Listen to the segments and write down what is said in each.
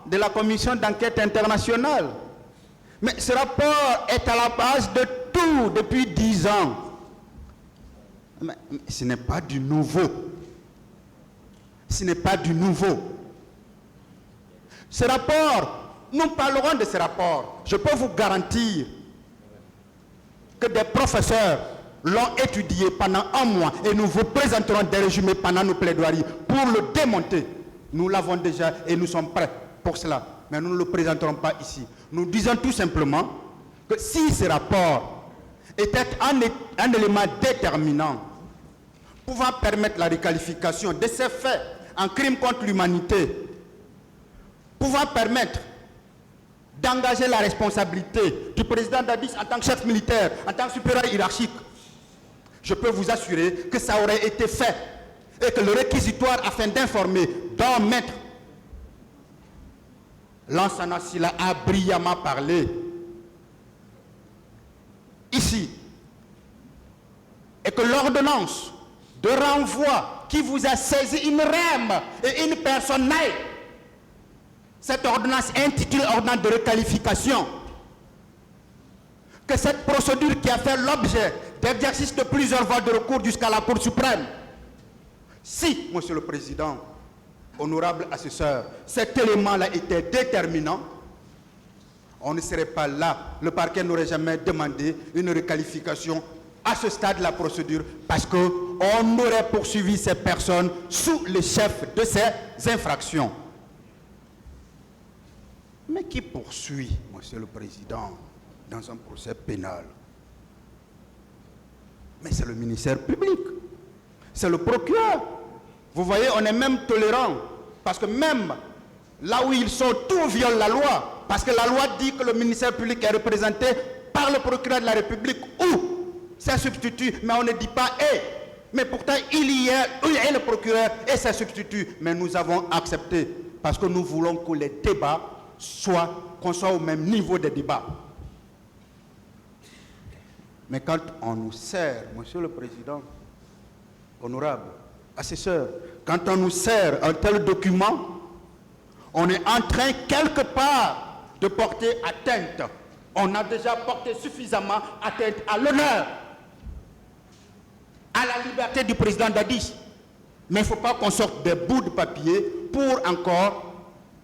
de la commission d'enquête internationale. Mais ce rapport est à la base de tout depuis 10 ans. Mais ce n'est pas du nouveau. Ce n'est pas du nouveau. Ce rapport, nous parlerons de ce rapport. Je peux vous garantir que des professeurs l'ont étudié pendant un mois et nous vous présenterons des résumés pendant nos plaidoiries pour le démonter. Nous l'avons déjà et nous sommes prêts pour cela. Mais nous ne le présenterons pas ici. Nous disons tout simplement que si ce rapport était un élément déterminant pouvant permettre la requalification de ces faits en crime contre l'humanité, pouvant permettre d'engager la responsabilité du président Dadis en tant que chef militaire, en tant que supérieur hiérarchique, je peux vous assurer que ça aurait été fait et que le réquisitoire afin d'informer dont maître Lansana Sylla a brillamment parlé ici, et que l'ordonnance de renvoi qui vous a saisi une REM et une personne naïve, cette ordonnance intitulée ordonnance de requalification, que cette procédure qui a fait l'objet d'exercice de plusieurs voies de recours jusqu'à la Cour suprême, si, Monsieur le Président, honorable assesseur, cet élément-là était déterminant, on ne serait pas là. Le parquet n'aurait jamais demandé une requalification à ce stade de la procédure parce qu'on aurait poursuivi ces personnes sous le chef de ces infractions. Mais qui poursuit, Monsieur le Président, dans un procès pénal? Mais c'est le ministère public, c'est le procureur. Vous voyez, on est même tolérant, parce que même là où ils sont, tout viole la loi, parce que la loi dit que le ministère public est représenté par le procureur de la République ou ses substituts, mais on ne dit pas « et ». Mais pourtant, il y a le procureur et ses substituts. Mais nous avons accepté, parce que nous voulons que les débats qu'on soit au même niveau des débats. Mais quand on nous sert, Monsieur le Président, honorable assesseur, quand on nous sert un tel document, on est en train quelque part de porter atteinte. On a déjà porté suffisamment atteinte à l'honneur, à la liberté du président Dadis. Mais il ne faut pas qu'on sorte des bouts de papier pour encore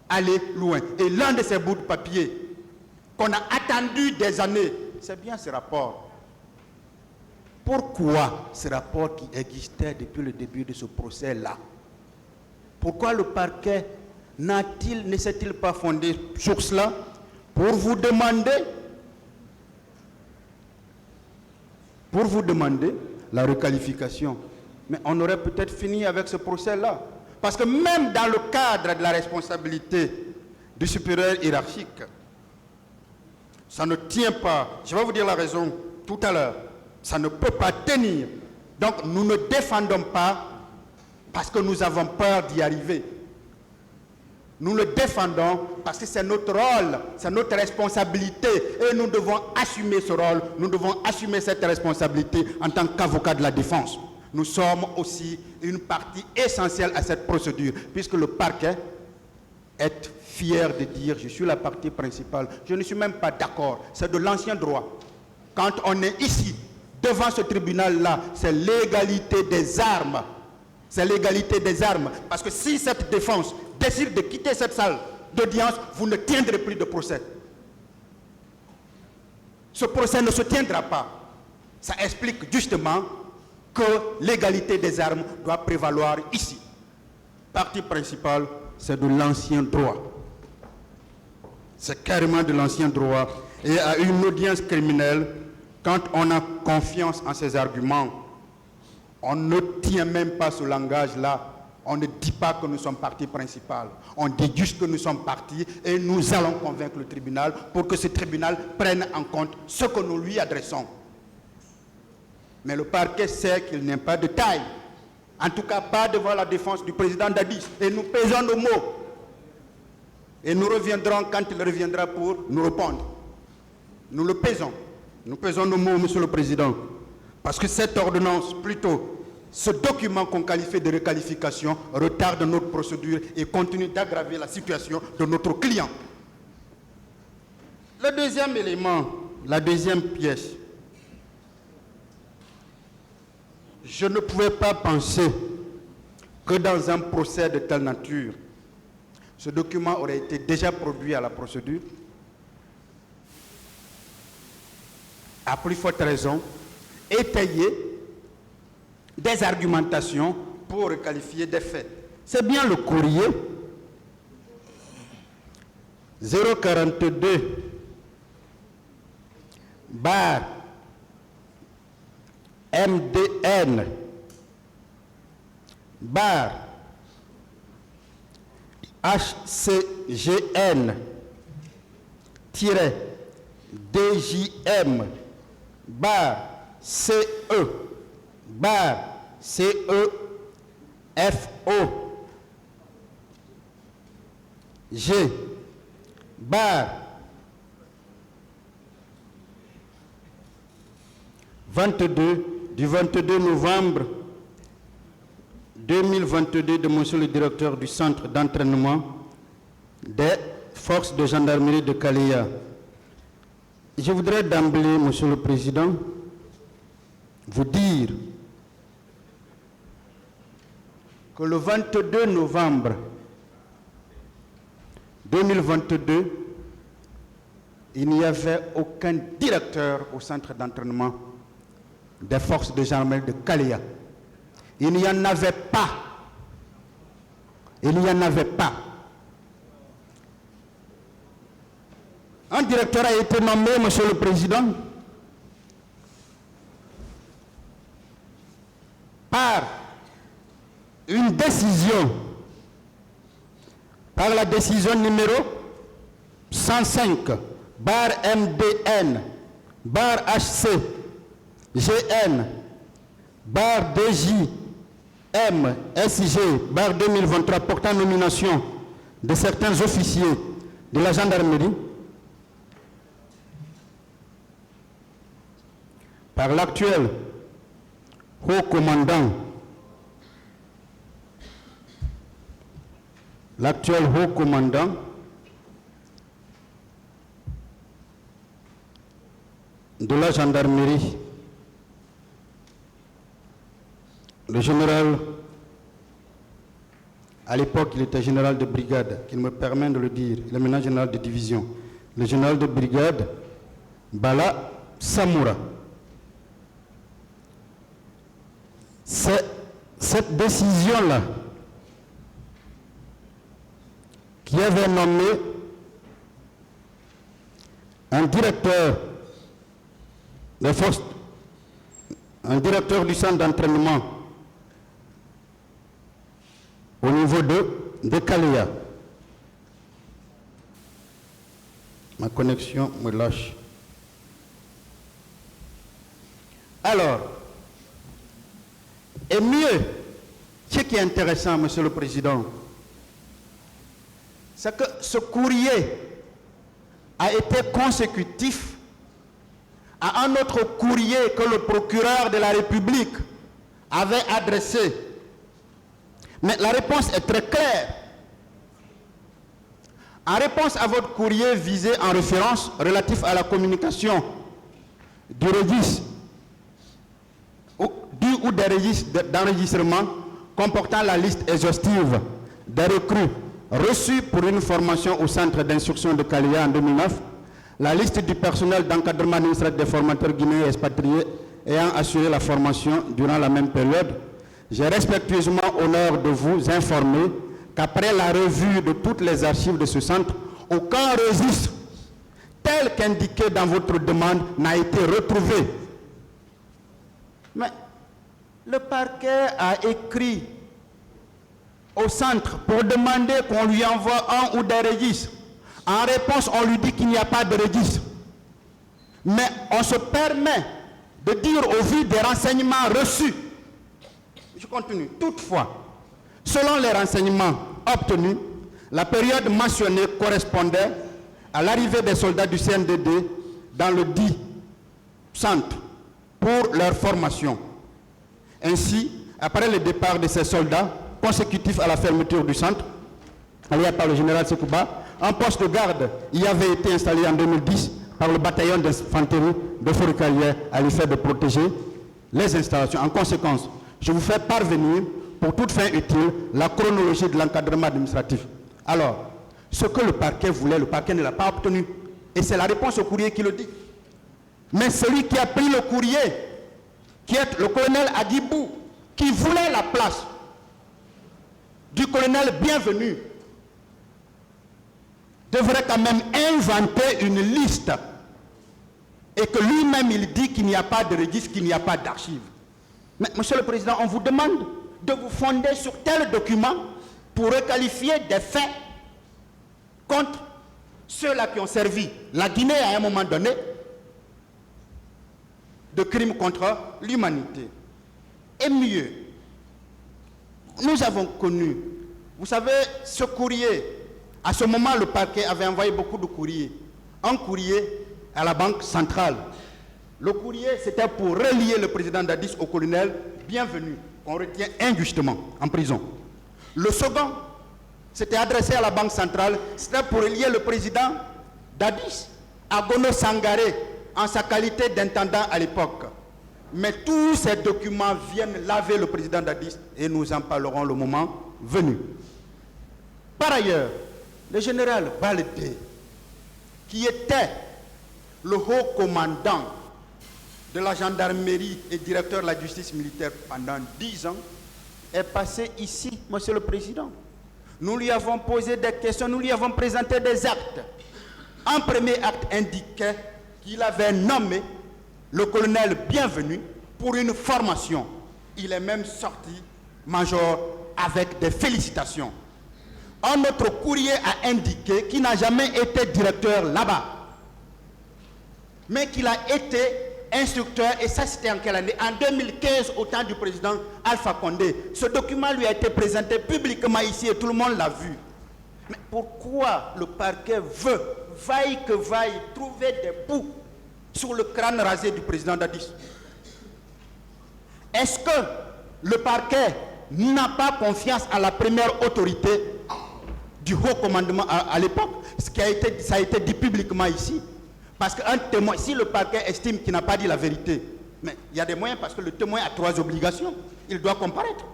aller loin. Et l'un de ces bouts de papier qu'on a attendu des années, c'est bien ce rapport. Pourquoi ce rapport qui existait depuis le début de ce procès-là? Pourquoi le parquet ne s'est-il pas fondé sur cela pour vous demander la requalification? Mais on aurait peut-être fini avec ce procès-là. Parce que même dans le cadre de la responsabilité du supérieur hiérarchique, ça ne tient pas. Je vais vous dire la raison tout à l'heure. Ça ne peut pas tenir. Donc nous ne défendons pas parce que nous avons peur d'y arriver. Nous le défendons parce que c'est notre rôle, c'est notre responsabilité et nous devons assumer ce rôle, nous devons assumer cette responsabilité en tant qu'avocat de la défense. Nous sommes aussi une partie essentielle à cette procédure puisque le parquet est fier de dire « je suis la partie principale ». Je ne suis même pas d'accord, c'est de l'ancien droit. Quand on est ici, devant ce tribunal-là, c'est l'égalité des armes. C'est l'égalité des armes. Parce que si cette défense décide de quitter cette salle d'audience, vous ne tiendrez plus de procès. Ce procès ne se tiendra pas. Ça explique justement que l'égalité des armes doit prévaloir ici. Partie principale, c'est de l'ancien droit. C'est carrément de l'ancien droit. Et à une audience criminelle, quand on a confiance en ces arguments, on ne tient même pas ce langage-là. On ne dit pas que nous sommes partie principale. On dit juste que nous sommes partis et nous allons convaincre le tribunal pour que ce tribunal prenne en compte ce que nous lui adressons. Mais le parquet sait qu'il n'est pas de taille. En tout cas, pas devant la défense du président Dadis. Et nous pesons nos mots. Et nous reviendrons quand il reviendra pour nous répondre. Nous le pesons. Nous pesons nos mots, Monsieur le Président. Parce que cette ordonnance, plutôt, ce document qu'on qualifie de requalification retarde notre procédure et continue d'aggraver la situation de notre client. Le deuxième élément, la deuxième pièce, je ne pouvais pas penser que dans un procès de telle nature, ce document aurait été déjà produit à la procédure, à plus forte raison, étayer des argumentations pour requalifier des faits. C'est bien le courrier 042 bar MDN bar HCGN DJM bar CE bar CEFO G bar 22 du 22 novembre 2022 de monsieur le directeur du centre d'entraînement des forces de gendarmerie de Kaleya. Je voudrais d'emblée, monsieur le président, vous dire que le 22 novembre 2022, il n'y avait aucun directeur au centre d'entraînement des forces de gendarmerie de Kaleya. Il n'y en avait pas. Il n'y en avait pas. Un directeur a été nommé, monsieur le président, par une décision, par la décision numéro 105, bar MDN, bar HCGN, bar DJM, SG, bar 2023, portant nomination de certains officiers de la gendarmerie, par l'actuel haut commandant, de la gendarmerie, le général, à l'époque il était général de brigade, qu'il me permet de le dire, il est maintenant général de division, le général de brigade Bala Samoura. C'est cette décision-là qui avait nommé un directeur des forces, un directeur du centre d'entraînement au niveau de Kaleya. Ma connexion me lâche. Alors, et mieux, ce qui est intéressant, monsieur le président, c'est que ce courrier a été consécutif à un autre courrier que le procureur de la République avait adressé. Mais la réponse est très claire. En réponse à votre courrier visé en référence relatif à la communication du registre ou des registres d'enregistrement comportant la liste exhaustive des recrues reçues pour une formation au centre d'instruction de Kaleya en 2009, la liste du personnel d'encadrement administratif des formateurs guinéens expatriés ayant assuré la formation durant la même période, j'ai respectueusement l'honneur de vous informer qu'après la revue de toutes les archives de ce centre, aucun registre tel qu'indiqué dans votre demande n'a été retrouvé. Mais le parquet a écrit au centre pour demander qu'on lui envoie un ou des registres. En réponse, on lui dit qu'il n'y a pas de registre. Mais on se permet de dire au vu des renseignements reçus. Je continue. Toutefois, selon les renseignements obtenus, la période mentionnée correspondait à l'arrivée des soldats du CNDD dans le dit centre pour leur formation, ainsi après le départ de ces soldats, consécutif à la fermeture du centre, allié par le général Sekouba, un poste de garde y avait été installé en 2010 par le bataillon d'infanterie de Foricalière à l'effet de protéger les installations. En conséquence, je vous fais parvenir, pour toute fin utile, la chronologie de l'encadrement administratif. Alors, ce que le parquet voulait, le parquet ne l'a pas obtenu. Et c'est la réponse au courrier qui le dit. Mais celui qui a pris le courrier, qui est le colonel Adibou, qui voulait la place du colonel Bienvenu, devrait quand même inventer une liste et que lui-même il dit qu'il n'y a pas de registre, qu'il n'y a pas d'archives. Mais Monsieur le Président, on vous demande de vous fonder sur tel document pour requalifier des faits contre ceux-là qui ont servi la Guinée à un moment donné de crimes contre l'humanité. Et mieux, nous avons connu, vous savez, ce courrier, à ce moment le parquet avait envoyé beaucoup de courriers. Un courrier à la Banque centrale. Le courrier, c'était pour relier le président Dadis au colonel Bienvenu, qu'on retient injustement en prison. Le second, c'était adressé à la Banque centrale, c'était pour relier le président Dadis à Gono Sangaré, en sa qualité d'intendant à l'époque. Mais tous ces documents viennent laver le président Dadis et nous en parlerons le moment venu. Par ailleurs, le général Baldé, qui était le haut commandant de la gendarmerie et directeur de la justice militaire pendant 10 ans, est passé ici, Monsieur le Président. Nous lui avons posé des questions, nous lui avons présenté des actes. Un premier acte indiquait qu'il avait nommé le colonel Bienvenu pour une formation. Il est même sorti major avec des félicitations. Un autre courrier a indiqué qu'il n'a jamais été directeur là-bas, mais qu'il a été instructeur, et ça c'était en quelle année? En 2015, au temps du président Alpha Condé. Ce document lui a été présenté publiquement ici et tout le monde l'a vu. Mais pourquoi le parquet veut, vaille que vaille, trouver des bouts sur le crâne rasé du président Dadis? Est-ce que le parquet n'a pas confiance à la première autorité du haut commandement à l'époque? Ça a été dit publiquement ici. Parce qu'un témoin, si le parquet estime qu'il n'a pas dit la vérité, mais il y a des moyens parce que le témoin a 3 obligations. Il doit comparaître.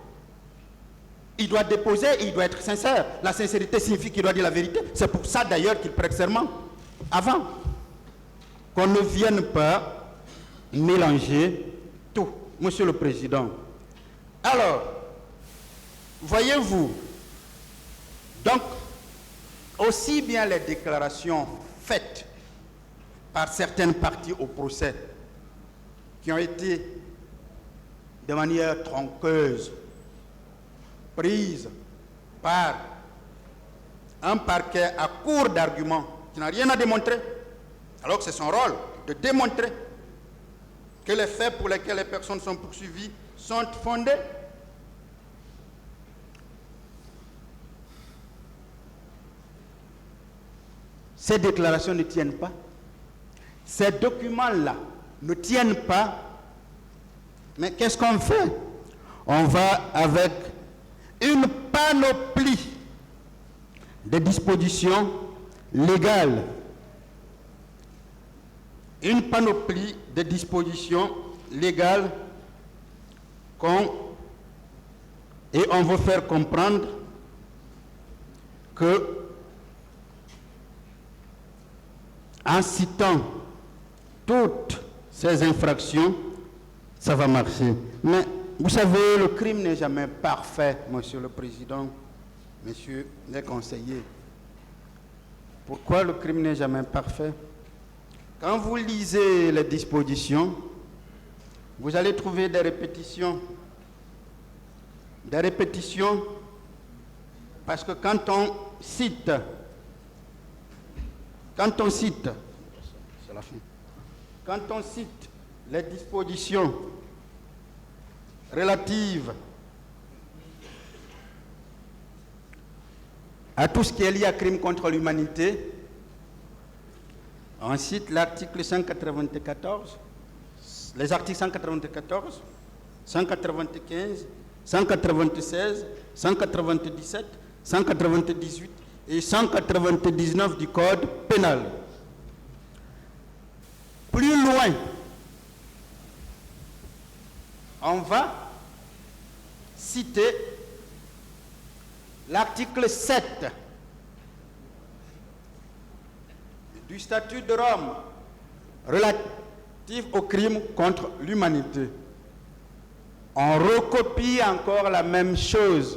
Il doit déposer et il doit être sincère. La sincérité signifie qu'il doit dire la vérité. C'est pour ça d'ailleurs qu'il prête serment. Avant qu'on ne vienne pas mélanger tout, Monsieur le Président. Alors, voyez-vous, donc, aussi bien les déclarations faites par certaines parties au procès, qui ont été de manière tronqueuse prises par un parquet à court d'arguments qui n'a rien à démontrer, alors que c'est son rôle de démontrer que les faits pour lesquels les personnes sont poursuivies sont fondés. Ces déclarations ne tiennent pas. Ces documents-là ne tiennent pas. Mais qu'est-ce qu'on fait? On va avec une panoplie de dispositions légales. Une panoplie de dispositions légales et on veut faire comprendre que en citant toutes ces infractions, ça va marcher. Mais vous savez, le crime n'est jamais parfait, Monsieur le Président, Messieurs les conseillers. Pourquoi le crime n'est jamais parfait? Quand vous lisez les dispositions, vous allez trouver des répétitions. Des répétitions, parce que quand on cite, c'est la fin. Quand on cite les dispositions relatives à tout ce qui est lié à crime contre l'humanité, on cite l'article 194, les articles 194, 195, 196, 197, 198 et 199 du Code pénal. Plus loin, on va citer l'article 7 du statut de Rome relatif aux crimes contre l'humanité. On recopie encore la même chose.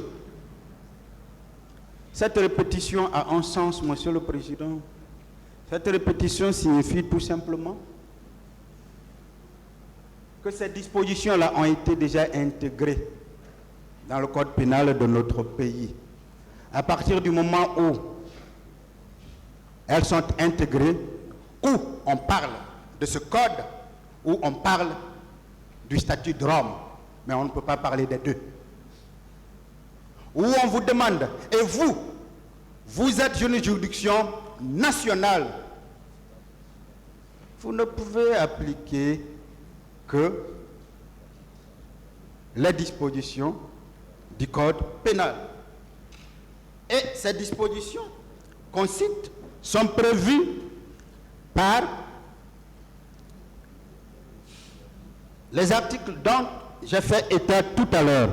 Cette répétition a un sens, Monsieur le Président. Cette répétition signifie tout simplement que ces dispositions-là ont été déjà intégrées dans le code pénal de notre pays. À partir du moment où elles sont intégrées, où on parle de ce code, où on parle du statut de Rome, mais on ne peut pas parler des deux. Où on vous demande, et vous êtes une juridiction nationale, vous ne pouvez appliquer que les dispositions du code pénal. Et ces dispositions qu'on cite sont prévues par les articles dont j'ai fait état tout à l'heure.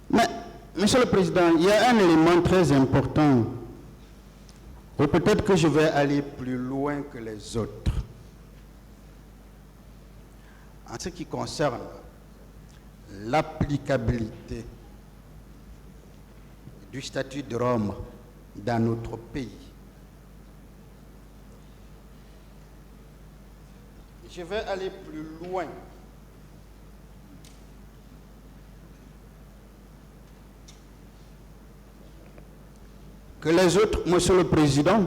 Mais, Monsieur le Président, il y a un élément très important, ou peut-être que je vais aller plus loin que les autres. En ce qui concerne l'applicabilité du statut de Rome dans notre pays, je vais aller plus loin. Que les autres, Monsieur le Président,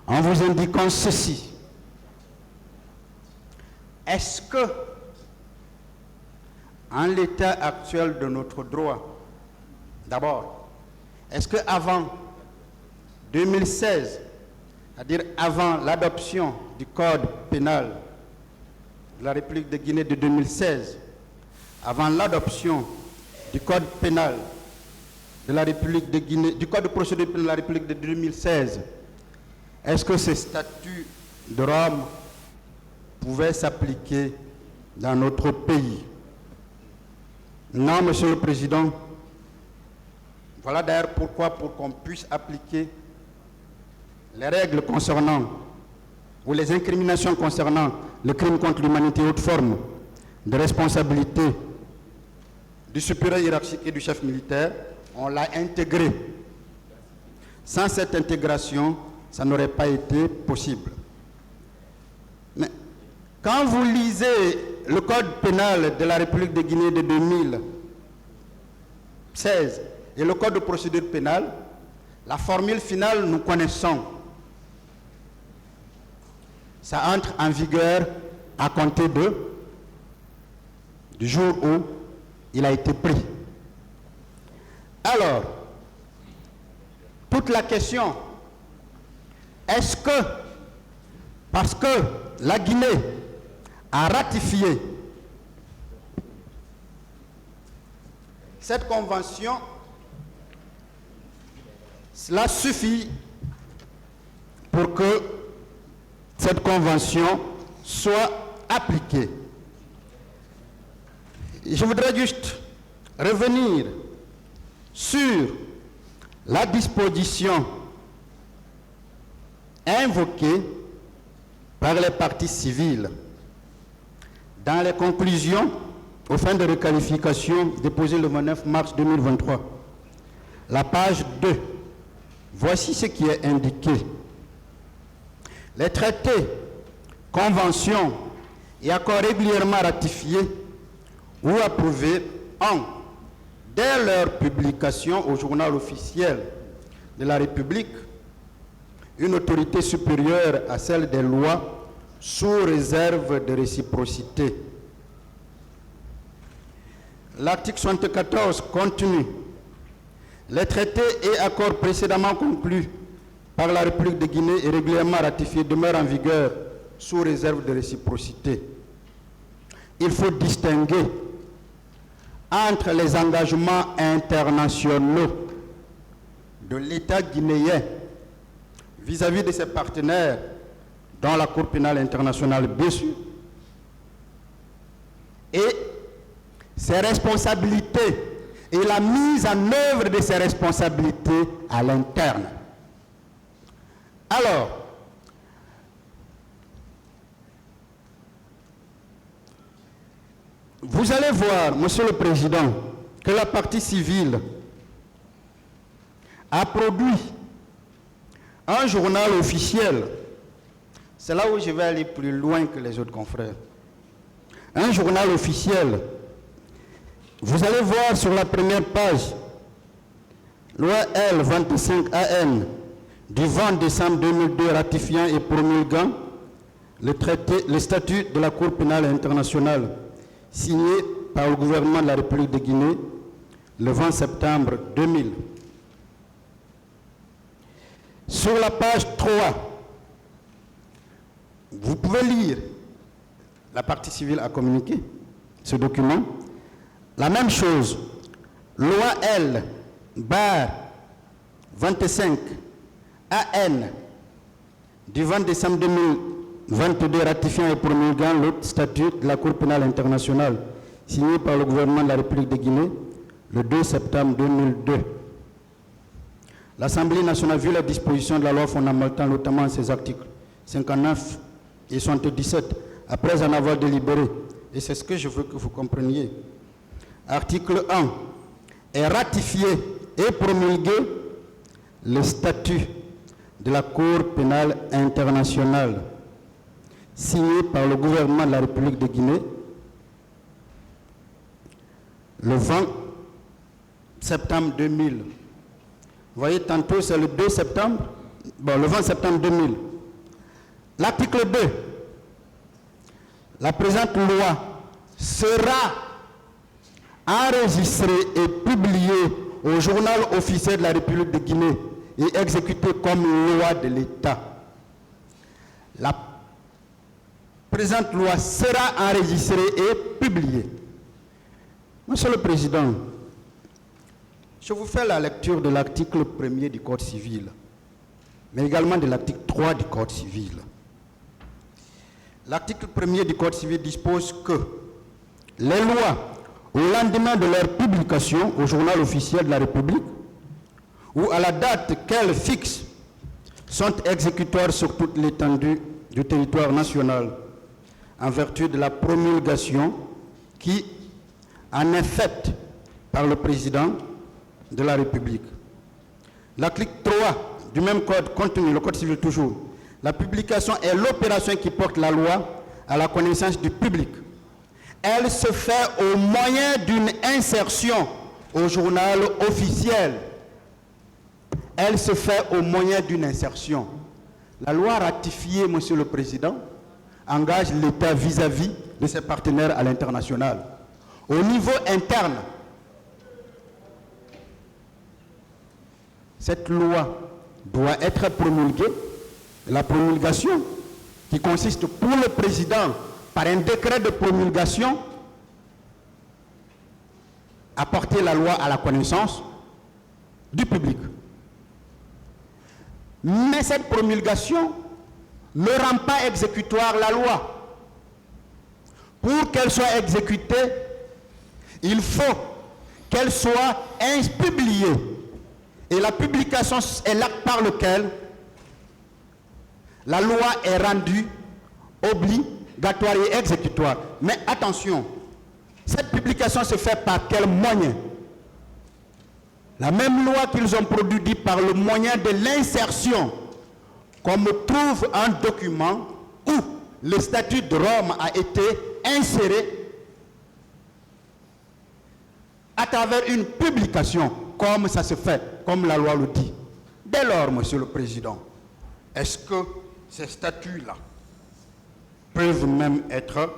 en vous indiquant ceci. Est-ce que, en l'état actuel de notre droit, d'abord, est-ce qu'avant 2016, c'est-à-dire avant l'adoption du Code pénal de la République de Guinée de 2016, avant l'adoption du Code pénal de la République de Guinée, du Code de procédure pénale de la République de 2016, est-ce que ce statut de Rome pouvait s'appliquer dans notre pays? Non, Monsieur le Président. Voilà d'ailleurs pourquoi, pour qu'on puisse appliquer les règles concernant, ou les incriminations concernant le crime contre l'humanité et autres formes de responsabilité du supérieur hiérarchique et du chef militaire, on l'a intégré. Sans cette intégration, ça n'aurait pas été possible. Mais quand vous lisez le Code pénal de la République de Guinée de 2016 et le Code de procédure pénale, la formule finale, nous connaissons. Ça entre en vigueur à compter du jour où il a été pris. Alors, toute la question, est-ce que, parce que la Guinée a ratifié cette convention, cela suffit pour que cette convention soit appliquée? Je voudrais juste revenir sur la disposition invoquée par les parties civiles dans les conclusions aux fins de requalification déposées le 29 mars 2023. La page 2. Voici ce qui est indiqué. Les traités, conventions et accords régulièrement ratifiés ou approuvés ont, dès leur publication au journal officiel de la République, une autorité supérieure à celle des lois sous réserve de réciprocité. L'article 74 continue. Les traités et accords précédemment conclus par la République de Guinée et régulièrement ratifiés demeurent en vigueur sous réserve de réciprocité. il faut distinguer entre les engagements internationaux de l'État guinéen vis-à-vis de ses partenaires dans la Cour pénale internationale, bien sûr, et ses responsabilités et la mise en œuvre de ces responsabilités à l'interne. Alors, vous allez voir, Monsieur le Président, que la partie civile a produit un journal officiel. C'est là où je vais aller plus loin que les autres confrères. Un journal officiel. Vous allez voir sur la première page, loi L 25 AN du 20 décembre 2002 ratifiant et promulguant le statut de la Cour pénale internationale signé par le gouvernement de la République de Guinée le 20 septembre 2000. Sur la page 3, vous pouvez lire, la partie civile a communiqué ce document. La même chose, loi L, barre 25, AN, du 20 décembre 2022, ratifiant et promulguant le statut de la Cour pénale internationale, signé par le gouvernement de la République de Guinée le 2 septembre 2002. L'Assemblée nationale, vu la disposition de la loi fondamentale, notamment ses articles 59 et 77, après en avoir délibéré, et c'est ce que je veux que vous compreniez, article 1, est ratifié et promulgué le statut de la Cour pénale internationale, signé par le gouvernement de la République de Guinée le 20 septembre 2000. Vous voyez, tantôt c'est le 2 septembre, bon, le 20 septembre 2000. L'article 2, la présente loi sera enregistrée et publiée au journal officiel de la République de Guinée et exécutée comme loi de l'État. La présente loi sera enregistrée et publiée. Monsieur le Président, je vous fais la lecture de l'article 1er du Code civil, mais également de l'article 3 du Code civil. L'article 1er du Code civil dispose que les lois, au lendemain de leur publication au journal officiel de la République, ou à la date qu'elles fixent, sont exécutoires sur toute l'étendue du territoire national, en vertu de la promulgation qui en est faite par le président de la République. L'article 3 du même code continue, le Code civil toujours. La publication est l'opération qui porte la loi à la connaissance du public. Elle se fait au moyen d'une insertion au journal officiel. Elle se fait au moyen d'une insertion. La loi ratifiée, Monsieur le Président, engage l'État vis-à-vis de ses partenaires à l'international. Au niveau interne, cette loi doit être promulguée. La promulgation, qui consiste pour le président, par un décret de promulgation, à porter la loi à la connaissance du public. Mais cette promulgation ne rend pas exécutoire la loi. Pour qu'elle soit exécutée, il faut qu'elle soit publiée. Et la publication est l'acte par lequel la loi est rendue obligatoire et exécutoire. Mais attention, cette publication se fait par quel moyen? La même loi qu'ils ont produite dit par le moyen de l'insertion, qu'on trouve un document où le statut de Rome a été inséré à travers une publication, comme ça se fait, comme la loi le dit. Dès lors, Monsieur le Président, est-ce que ces statuts-là peuvent même être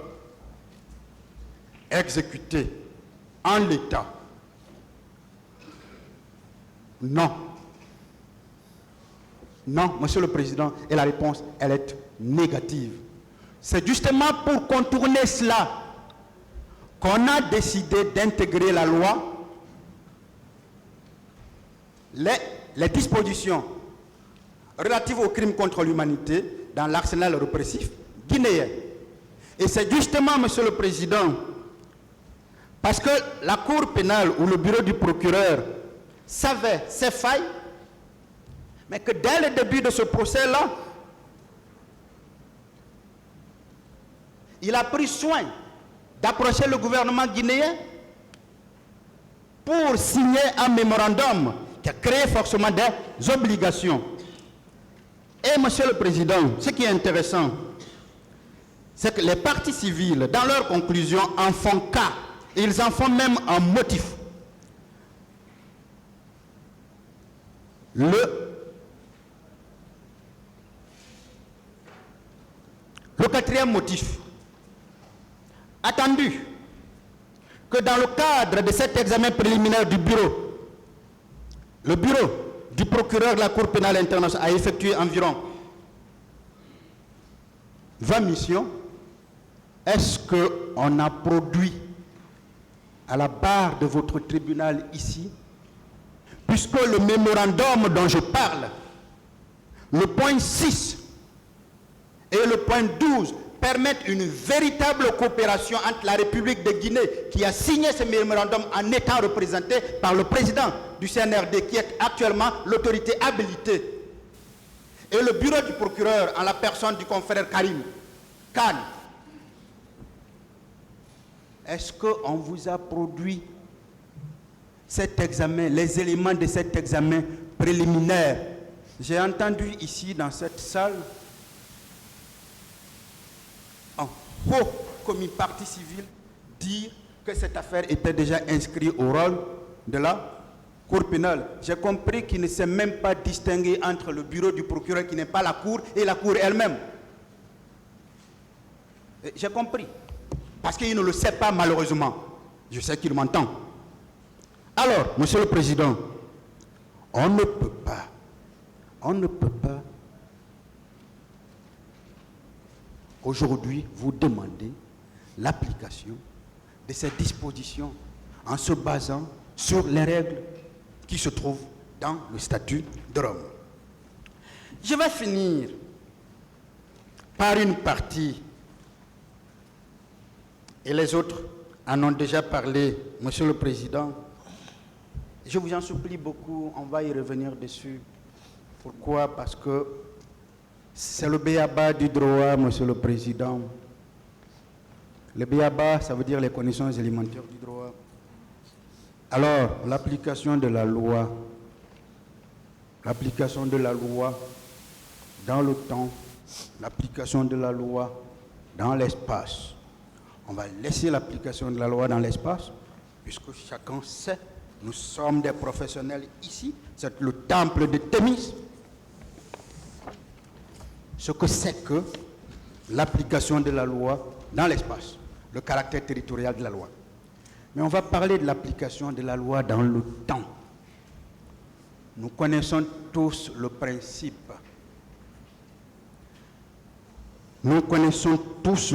exécutés en l'état? Non. Non, Monsieur le Président, et la réponse, elle est négative. C'est justement pour contourner cela qu'on a décidé d'intégrer la loi, les dispositions relatives aux crimes contre l'humanité dans l'arsenal répressif guinéen. Et c'est justement, Monsieur le Président, parce que la Cour pénale ou le bureau du procureur savait ses failles, mais que dès le début de ce procès-là, il a pris soin d'approcher le gouvernement guinéen pour signer un mémorandum qui a créé forcément des obligations. Et, Monsieur le Président, ce qui est intéressant, c'est que les parties civiles, dans leurs conclusions, en font cas. Et ils en font même un motif. Le quatrième motif, attendu que dans le cadre de cet examen préliminaire du bureau, le bureau du procureur de la Cour pénale internationale a effectué environ 20 missions. Est-ce qu'on a produit à la barre de votre tribunal ici, puisque le mémorandum dont je parle, le point 6 et le point 12 permettent une véritable coopération entre la République de Guinée, qui a signé ce mémorandum en étant représenté par le président du CNRD, qui est actuellement l'autorité habilitée, et le bureau du procureur en la personne du confrère Karim Khan. Est-ce qu'on vous a produit cet examen, les éléments de cet examen préliminaire? J'ai entendu ici dans cette salle, en haut commis partie civile, dire que cette affaire était déjà inscrite au rôle de la Cour pénale. J'ai compris qu'il ne s'est même pas distingué entre le bureau du procureur, qui n'est pas la Cour, et la Cour elle-même. J'ai compris. Parce qu'il ne le sait pas, malheureusement. Je sais qu'il m'entend. Alors, Monsieur le Président, on ne peut pas aujourd'hui vous demander l'application de ces dispositions en se basant sur les règles qui se trouvent dans le statut de Rome. Je vais finir par une partie, et les autres en ont déjà parlé, Monsieur le Président. Je vous en supplie beaucoup, on va y revenir dessus. Pourquoi? Parce que c'est le b.a.-ba du droit, Monsieur le Président. Le b.a.-ba, ça veut dire les connaissances élémentaires du droit. Alors, l'application de la loi dans le temps, l'application de la loi dans l'espace. On va laisser l'application de la loi dans l'espace, puisque chacun sait, nous sommes des professionnels ici, c'est le temple de Thémis. Ce que c'est que l'application de la loi dans l'espace, le caractère territorial de la loi. Mais on va parler de l'application de la loi dans le temps. Nous connaissons tous le principe. Nous connaissons tous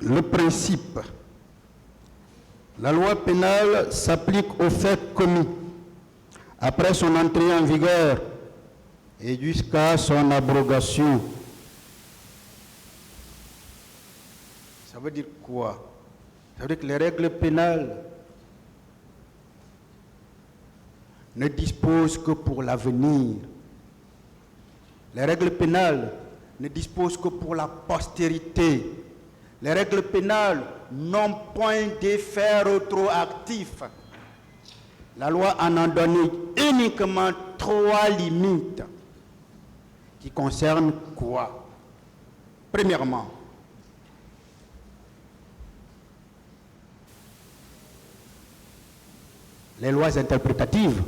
le principe. La loi pénale s'applique aux faits commis après son entrée en vigueur et jusqu'à son abrogation. Ça veut dire quoi? Ça veut dire que les règles pénales ne disposent que pour l'avenir. Les règles pénales ne disposent que pour la postérité. Les règles pénales n'ont point d'effet rétroactif. La loi en a donné uniquement 3 limites qui concernent quoi? Premièrement, les lois interprétatives.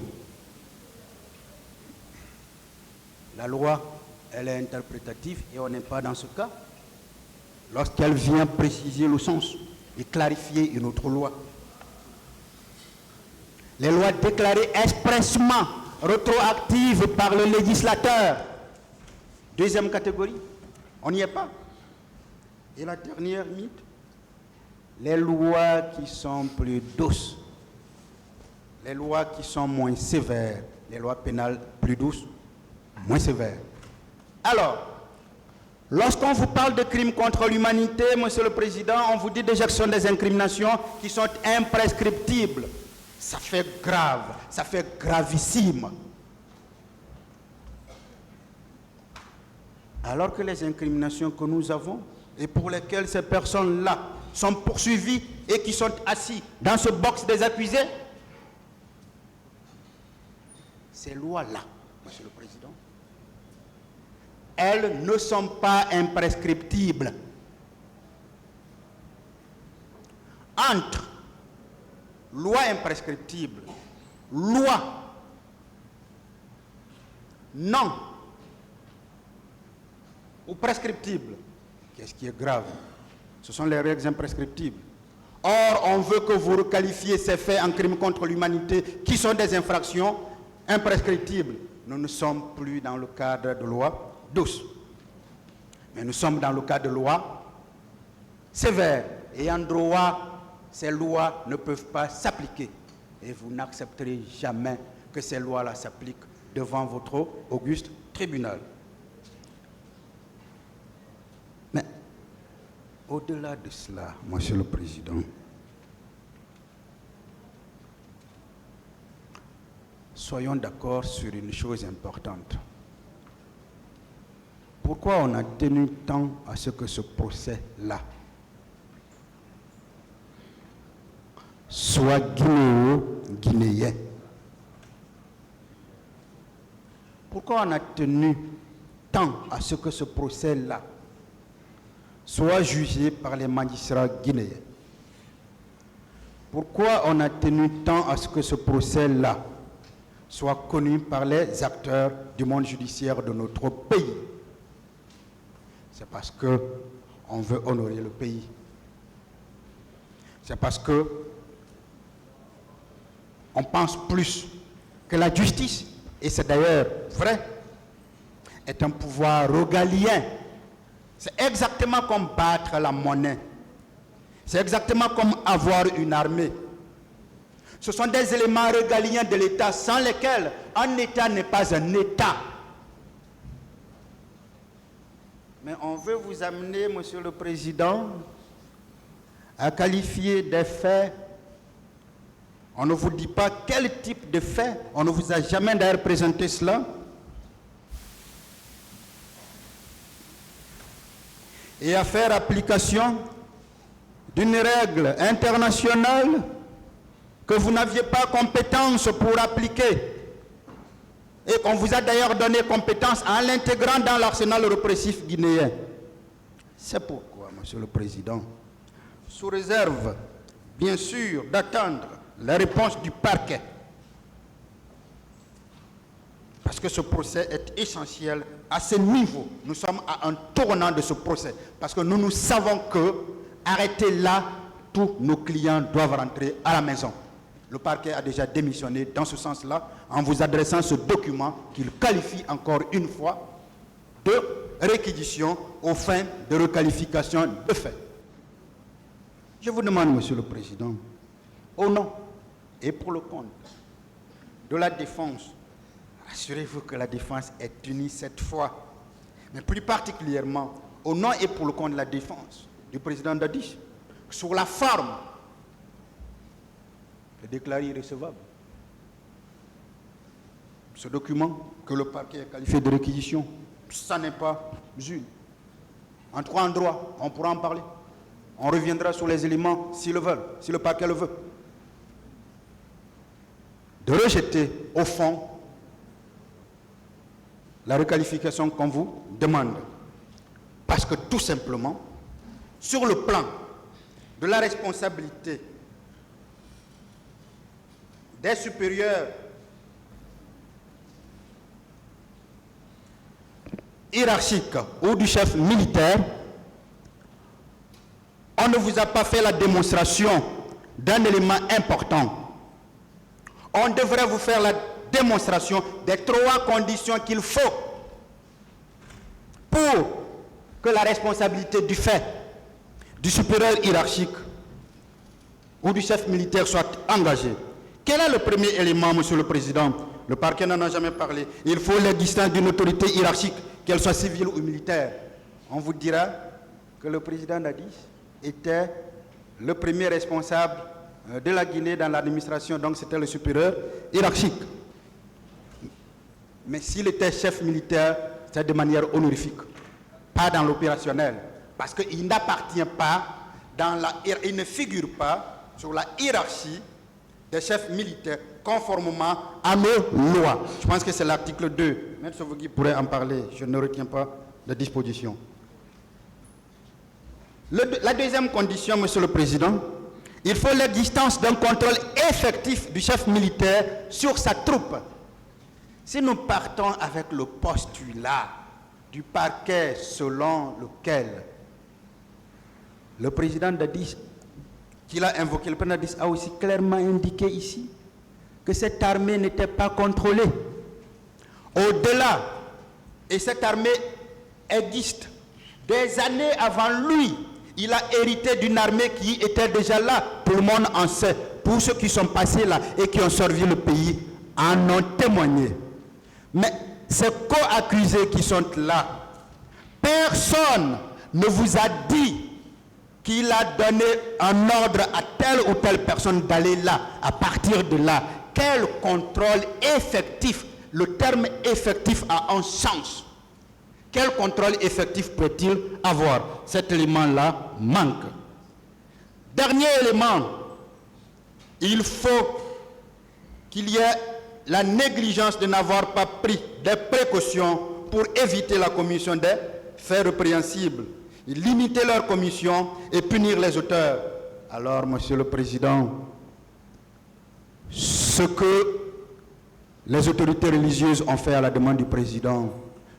La loi, elle est interprétative et on n'est pas dans ce cas lorsqu'elle vient préciser le sens et clarifier une autre loi. Les lois déclarées expressément rétroactives par le législateur. Deuxième catégorie, on n'y est pas. Et la dernière mythe, les lois qui sont plus douces, les lois qui sont moins sévères, les lois pénales plus douces, moins sévères. Alors, lorsqu'on vous parle de crimes contre l'humanité, Monsieur le Président, on vous dit déjà que ce sont des incriminations qui sont imprescriptibles. Ça fait grave, ça fait gravissime. Alors que les incriminations que nous avons et pour lesquelles ces personnes-là sont poursuivies et qui sont assis dans ce box des accusés, ces lois-là, Monsieur le Président, elles ne sont pas imprescriptibles. Entre loi imprescriptible, loi non ou prescriptible, qu'est-ce qui est grave? Ce sont les règles imprescriptibles. Or, on veut que vous requalifiez ces faits en crimes contre l'humanité qui sont des infractions imprescriptibles. Nous ne sommes plus dans le cadre de loi douce, mais nous sommes dans le cadre de loi sévère. Et en droit, ces lois ne peuvent pas s'appliquer. Et vous n'accepterez jamais que ces lois-là s'appliquent devant votre auguste tribunal. Mais au-delà de cela, Monsieur le Président, soyons d'accord sur une chose importante. Pourquoi on a tenu tant à ce que ce procès-là soit guinéen? Pourquoi on a tenu tant à ce que ce procès-là soit jugé par les magistrats guinéens? Pourquoi on a tenu tant à ce que ce procès-là soit connu par les acteurs du monde judiciaire de notre pays? C'est parce qu'on veut honorer le pays. C'est parce que on pense plus que la justice, et c'est d'ailleurs vrai, est un pouvoir régalien. C'est exactement comme battre la monnaie. C'est exactement comme avoir une armée. Ce sont des éléments régaliens de l'État sans lesquels un État n'est pas un État. Mais on veut vous amener, Monsieur le Président, à qualifier des faits. On ne vous dit pas quel type de fait, on ne vous a jamais d'ailleurs présenté cela. Et à faire application d'une règle internationale que vous n'aviez pas compétence pour appliquer et qu'on vous a d'ailleurs donné compétence en l'intégrant dans l'arsenal répressif guinéen. C'est pourquoi, Monsieur le Président, sous réserve, bien sûr, d'attendre la réponse du parquet, parce que ce procès est essentiel à ce niveau. Nous sommes à un tournant de ce procès, parce que nous savons que, arrêtés là, tous nos clients doivent rentrer à la maison. Le parquet a déjà démissionné dans ce sens-là, en vous adressant ce document qu'il qualifie encore une fois de réquisition aux fins de requalification de fait. Je vous demande, Monsieur le Président, au nom et pour le compte de la défense, assurez-vous que la défense est unie cette fois, mais plus particulièrement au nom et pour le compte de la défense du président Dadis, sur la forme, de déclarer irrecevable ce document que le parquet a qualifié de réquisition. Ça n'est pas une. En trois endroits, on pourra en parler. On reviendra sur les éléments s'ils le veulent, si le parquet le veut. De rejeter au fond la requalification qu'on vous demande. Parce que tout simplement, sur le plan de la responsabilité des supérieurs hiérarchiques ou du chef militaire, on ne vous a pas fait la démonstration d'un élément important. On devrait vous faire la démonstration des trois conditions qu'il faut pour que la responsabilité du fait du supérieur hiérarchique ou du chef militaire soit engagé. Quel est le premier élément, Monsieur le Président? Le parquet n'en a jamais parlé. Il faut l'existence d'une autorité hiérarchique, qu'elle soit civile ou militaire. On vous dira que le président Dadis était le premier responsable de la Guinée dans l'administration, donc c'était le supérieur hiérarchique. Mais s'il était chef militaire, c'est de manière honorifique, pas dans l'opérationnel, parce qu'il n'appartient pas, il ne figure pas sur la hiérarchie des chefs militaires, conformément à nos lois. Je pense que c'est l'article 2. M. Sovogui pourrait en parler, je ne retiens pas de disposition. La deuxième condition, Monsieur le Président, il faut l'existence d'un contrôle effectif du chef militaire sur sa troupe. Si nous partons avec le postulat du parquet selon lequel le président Dadis, qu'il a invoqué, le président Dadis a aussi clairement indiqué ici que cette armée n'était pas contrôlée. Au-delà, et cette armée existe des années avant lui, il a hérité d'une armée qui était déjà là. Tout le monde en sait. Pour ceux qui sont passés là et qui ont servi le pays en ont témoigné. Mais ces co-accusés qui sont là, personne ne vous a dit qu'il a donné un ordre à telle ou telle personne d'aller là. À partir de là, quel contrôle effectif? Le terme effectif a un sens. Quel contrôle effectif peut-il avoir? Cet élément-là manque. Dernier élément, il faut qu'il y ait la négligence de n'avoir pas pris des précautions pour éviter la commission des faits répréhensibles, limiter leur commission et punir les auteurs. Alors, Monsieur le Président, ce que les autorités religieuses ont fait à la demande du Président,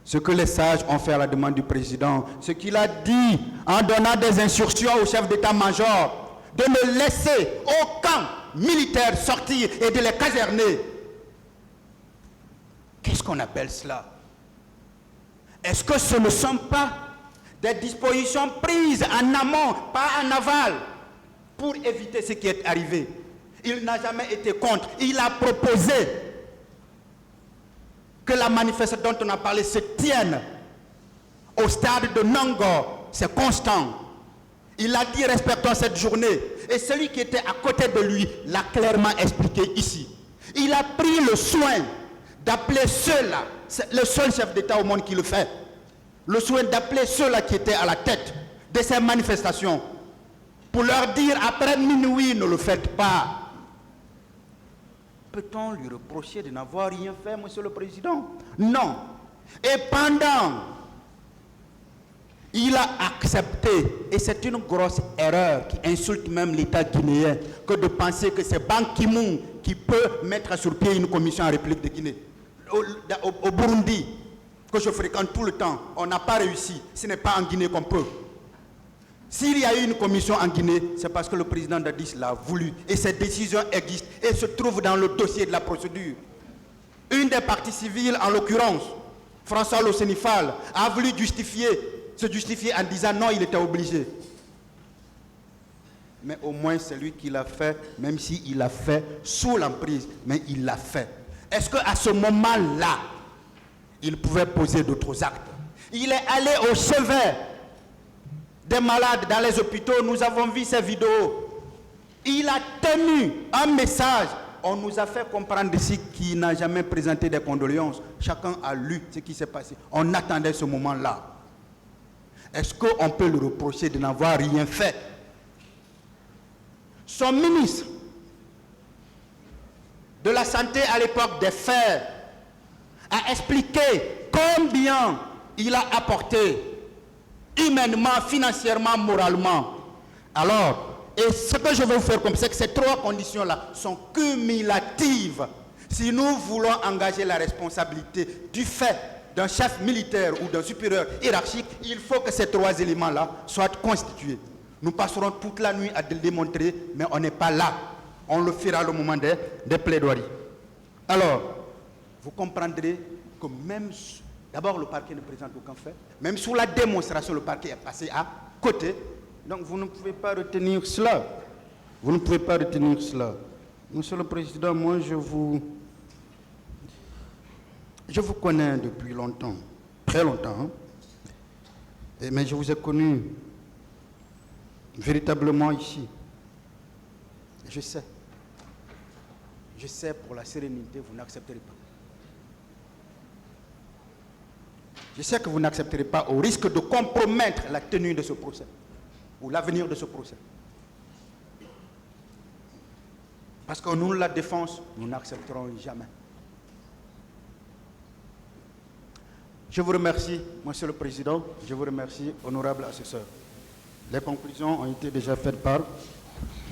ce que les sages ont fait à la demande du Président, ce qu'il a dit en donnant des instructions au chef d'état-major de ne laisser aucun militaire sortir et de les caserner. Qu'est-ce qu'on appelle cela? Est-ce que ce ne sont pas des dispositions prises en amont, pas en aval, pour éviter ce qui est arrivé? Il n'a jamais été contre. Il a proposé que la manifestation dont on a parlé se tienne au stade de Nangor. C'est constant. Il a dit respectons cette journée. Et celui qui était à côté de lui l'a clairement expliqué ici. Il a pris le soin d'appeler ceux-là, c'est le seul chef d'État au monde qui le fait, le soin d'appeler ceux-là qui étaient à la tête de ces manifestations pour leur dire après minuit ne le faites pas. Peut-on lui reprocher de n'avoir rien fait, Monsieur le Président? Non. Et pendant, il a accepté, et c'est une grosse erreur qui insulte même l'État guinéen, que de penser que c'est Ban Ki-moon qui peut mettre sur pied une commission en République de Guinée. Au Burundi, que je fréquente tout le temps, on n'a pas réussi. Ce n'est pas en Guinée qu'on peut. S'il y a eu une commission en Guinée, c'est parce que le président Dadis l'a voulu. Et cette décision existe et se trouve dans le dossier de la procédure. Une des parties civiles, en l'occurrence, François Losenifal, a voulu se justifier en disant non, il était obligé. Mais au moins c'est lui qui l'a fait, même s'il l'a fait sous l'emprise, mais il l'a fait. Est-ce qu'à ce moment-là, il pouvait poser d'autres actes? Il est allé au chevet des malades dans les hôpitaux, nous avons vu ces vidéos. Il a tenu un message. On nous a fait comprendre ici qu'il n'a jamais présenté des condoléances. Chacun a lu ce qui s'est passé. On attendait ce moment-là. Est-ce qu'on peut le reprocher de n'avoir rien fait? Son ministre de la Santé à l'époque des faits a expliqué combien il a apporté humainement, financièrement, moralement. Alors, et ce que je veux vous faire comprendre, c'est que ces trois conditions-là sont cumulatives. Si nous voulons engager la responsabilité du fait d'un chef militaire ou d'un supérieur hiérarchique, il faut que ces trois éléments-là soient constitués. Nous passerons toute la nuit à le démontrer, mais on n'est pas là. On le fera au moment des plaidoiries. Alors, vous comprendrez que même... D'abord, le parquet ne présente aucun fait. Même sous la démonstration, le parquet est passé à côté. Donc, vous ne pouvez pas retenir cela. Vous ne pouvez pas retenir cela. Monsieur le Président, moi je vous connais depuis longtemps, très longtemps, hein? Mais je vous ai connu véritablement ici. Je sais pour la sérénité, vous n'accepterez pas. Je sais que vous n'accepterez pas au risque de compromettre la tenue de ce procès ou l'avenir de ce procès. Parce que nous, la défense, nous n'accepterons jamais. Je vous remercie, Monsieur le Président. Je vous remercie, honorable assesseur. Les conclusions ont été déjà faites par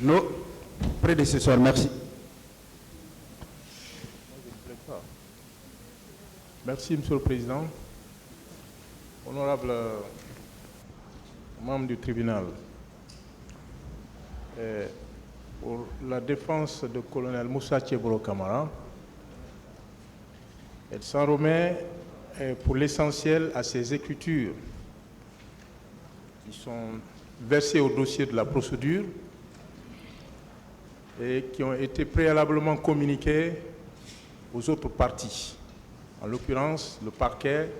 nos prédécesseurs. Merci. Merci, Monsieur le Président. Honorable membre du tribunal, pour la défense du colonel Moussa Thiebolo Camara, elle s'en remet pour l'essentiel à ses écritures qui sont versées au dossier de la procédure et qui ont été préalablement communiquées aux autres parties, en l'occurrence le parquet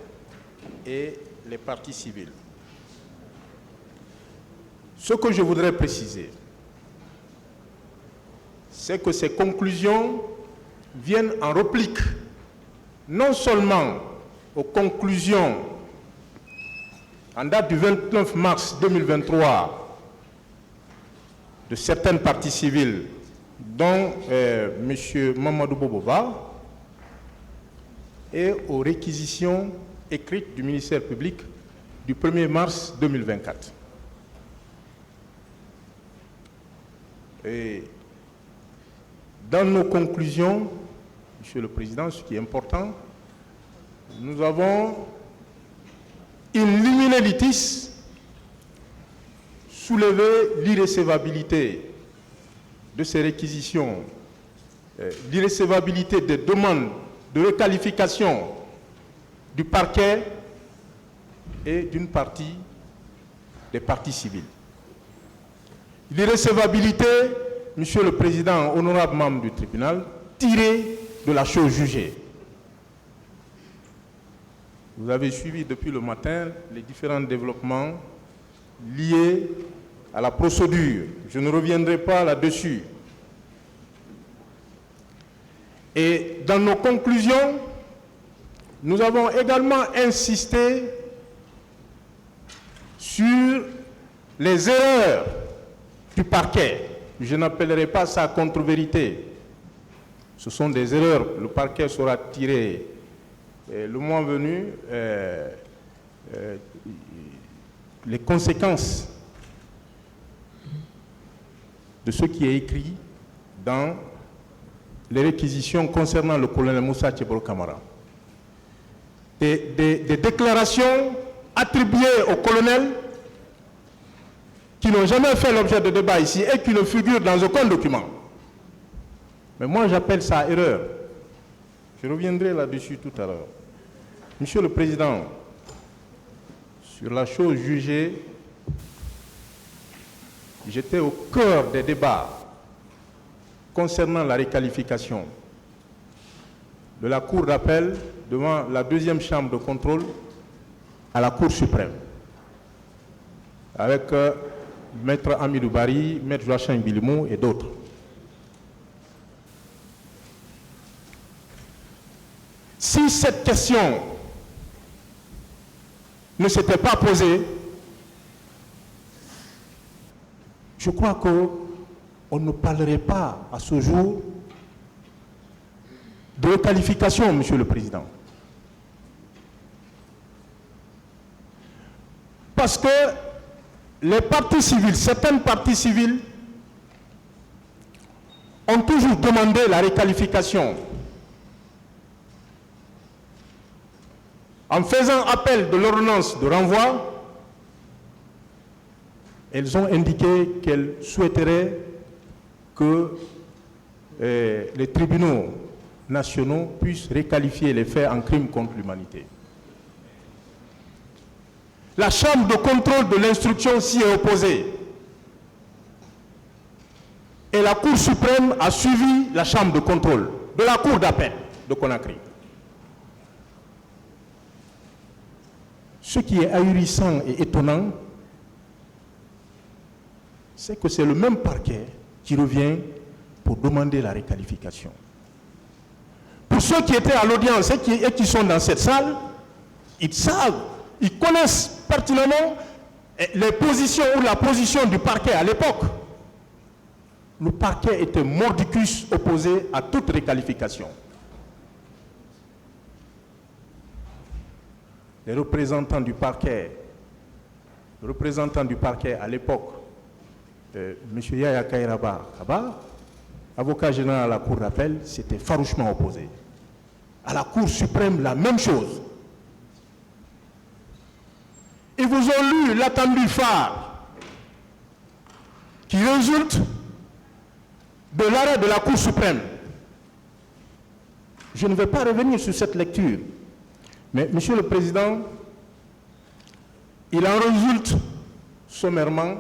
et les parties civiles. Ce que je voudrais préciser, c'est que ces conclusions viennent en réplique non seulement aux conclusions en date du 29 mars 2023 de certaines parties civiles, dont M. Mamadou Boboba, et aux réquisitions écrites du ministère public du 1er mars 2024. Et dans nos conclusions, Monsieur le Président, ce qui est important, nous avons in limine litis soulevé l'irrécevabilité de ces réquisitions, l'irrécevabilité des demandes de requalification du parquet et d'une partie des parties civiles. L'irrécevabilité, Monsieur le Président, honorable membre du tribunal, tirée de la chose jugée. Vous avez suivi depuis le matin les différents développements liés à la procédure. Je ne reviendrai pas là-dessus. Et dans nos conclusions, nous avons également insisté sur les erreurs du parquet. Je n'appellerai pas ça contre-vérité. Ce sont des erreurs. Le parquet saura tirer le mois venu les conséquences de ce qui est écrit dans les réquisitions concernant le colonel Moussa Thiebolo Camara. Des déclarations attribuées au colonel qui n'ont jamais fait l'objet de débat ici et qui ne figurent dans aucun document. Mais moi, j'appelle ça erreur. Je reviendrai là-dessus tout à l'heure. Monsieur le Président, sur la chose jugée, j'étais au cœur des débats concernant la requalification de la Cour d'appel devant la deuxième chambre de contrôle à la Cour suprême, avec Maître Amidou Bari, Maître Joachim Bilimou et d'autres. Si cette question ne s'était pas posée, je crois qu'on ne parlerait pas à ce jour de requalification, Monsieur le Président. Parce que les partis civils, certaines parties civiles, ont toujours demandé la requalification. En faisant appel de l'ordonnance de renvoi, elles ont indiqué qu'elles souhaiteraient que les tribunaux nationaux puissent requalifier les faits en crimes contre l'humanité. La Chambre de contrôle de l'instruction s'y est opposée. et la Cour suprême a suivi la chambre de contrôle de la Cour d'appel de Conakry. Ce qui est ahurissant et étonnant, c'est que c'est le même parquet qui revient pour demander la réqualification. Pour ceux qui étaient à l'audience et qui sont dans cette salle, ils savent, ils connaissent pertinemment les positions ou la position du parquet à l'époque. Le parquet était mordicus opposé à toute réqualification. Les représentants du parquet à l'époque, M. Yaya Kairaba, avocat général à la Cour d'appel, s'était farouchement opposé. À la Cour suprême, la même chose. Ils vous ont lu l'attendu phare qui résulte de l'arrêt de la Cour suprême. Je ne vais pas revenir sur cette lecture, mais Monsieur le Président, il en résulte sommairement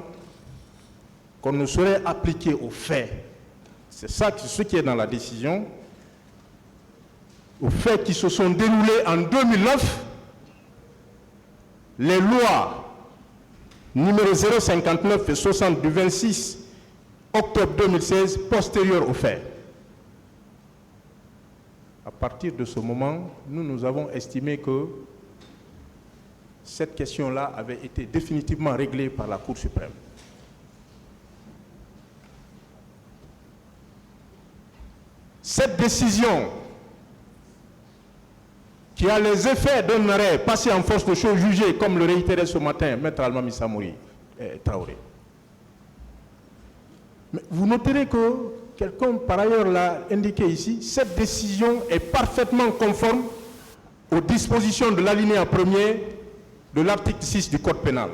qu'on ne saurait appliquer aux faits. C'est ça, ce qui est dans la décision, aux faits qui se sont déroulés en 2009, les lois numéro 059 et 60 du 26 octobre 2016 postérieures aux faits. À partir de ce moment, nous avons estimé que cette question-là avait été définitivement réglée par la Cour suprême. Cette décision, qui a les effets d'un arrêt passé en force de chose jugé, comme le réitérait ce matin Maître Almami Samouri Traoré. Mais vous noterez que quelqu'un par ailleurs l'a indiqué ici, cette décision est parfaitement conforme aux dispositions de l'alinéa 1er de l'article 6 du Code pénal.